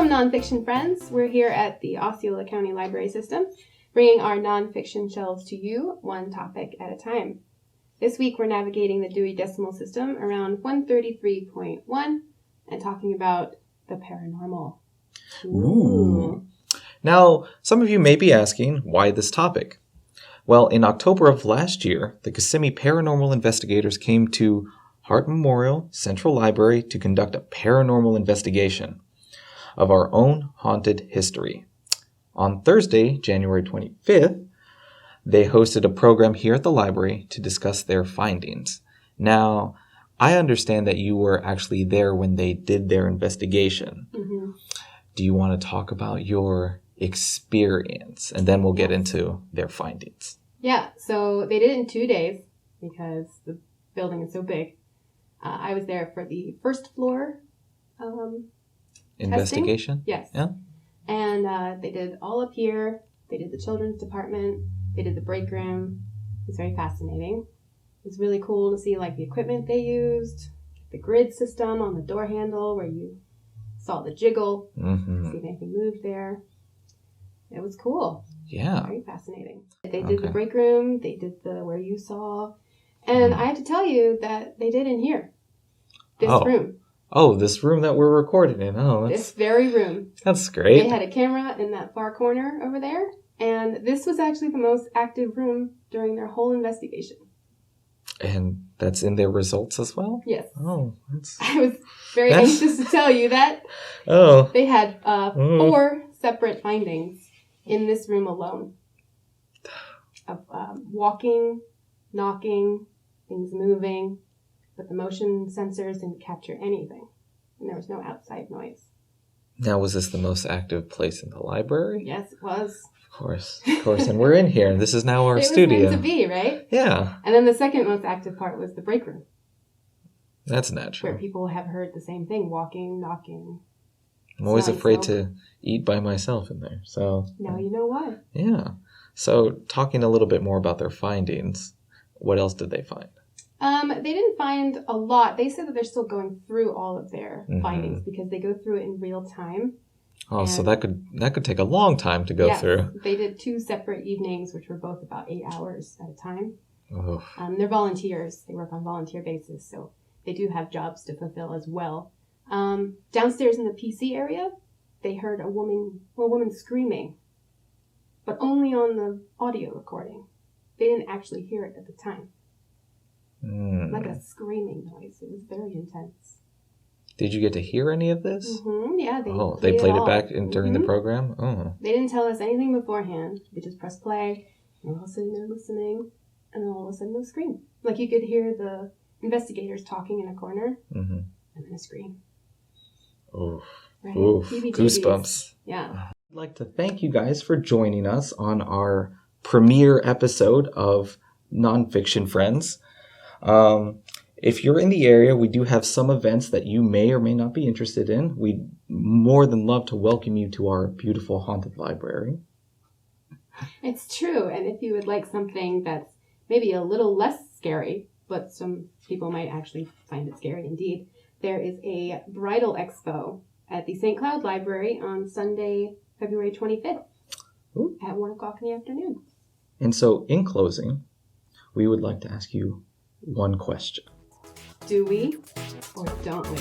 from Nonfiction Friends. We're here at the Osceola County Library System, bringing our nonfiction shelves to you, one topic at a time. This week, we're navigating the Dewey Decimal System around 133.1 and talking about the paranormal. Ooh. Now, some of you may be asking, why this topic? Well, in October of last year, the Kissimmee paranormal investigators came to Hart Memorial Central Library to conduct a paranormal investigation of our own haunted history. On Thursday, January 25th, they hosted a program here at the library to discuss their findings. Now, I understand that you were actually there when they did their investigation. Mm-hmm. Do you want to talk about your experience? And then we'll get into their findings. Yeah, so they did it in 2 days because the building is so big. I was there for the first floor Investigation? testing. Yes. Yeah. And they did all up here. They did the children's department. They did the break room. It was very fascinating. It was really cool to see like the equipment they used, the grid system on the door handle where you saw the jiggle, see if anything moved there. It was cool. Yeah. Very fascinating. They did the break room. They did the where you saw. And I have to tell you that they did in here. This room. Oh, this room that we're recording in. Oh, this very room. That's great. They had a camera in that far corner over there. And this was actually the most active room during their whole investigation. And that's in their results as well? Yes. Oh, I was very anxious to tell you that. Oh. They had 4 separate findings in this room alone. Of walking, knocking, things moving, but the motion sensors didn't capture anything. And there was no outside noise. Now, was this the most active place in the library? Yes, it was. Of course. And we're in here, and this is now our studio. It was meant to be, right? Yeah. And then the second most active part was the break room. That's natural. Where people have heard the same thing, walking, knocking. I'm always afraid to eat by myself in there. So now you know why. Yeah. So talking a little bit more about their findings, what else did they find? They didn't find a lot. They said that they're still going through all of their findings because they go through it in real time. Oh, so that could take a long time to go through. They did 2 separate evenings, which were both about 8 hours at a time. Oh. They're volunteers. They work on volunteer basis, so they do have jobs to fulfill as well. Downstairs in the PC area, they heard a woman screaming, but only on the audio recording. They didn't actually hear it at the time. Like a screaming noise. It was very intense. Did you get to hear any of this? Mm-hmm. Yeah. They played it back during the program? Oh. They didn't tell us anything beforehand. They just pressed play, and we're all sitting there listening, and then all of a sudden they'll scream. Like you could hear the investigators talking in a corner, and then a scream. Oof. Right? Oof. Goosebumps. Yeah. I'd like to thank you guys for joining us on our premiere episode of Nonfiction Friends. If you're in the area, we do have some events that you may or may not be interested in. We'd more than love to welcome you to our beautiful haunted library. It's true. And if you would like something that's maybe a little less scary, but some people might actually find it scary indeed, there is a bridal expo at the St. Cloud Library on Sunday, February 25th at 1 o'clock in the afternoon. And so, in closing, we would like to ask you one question. Do we or don't we?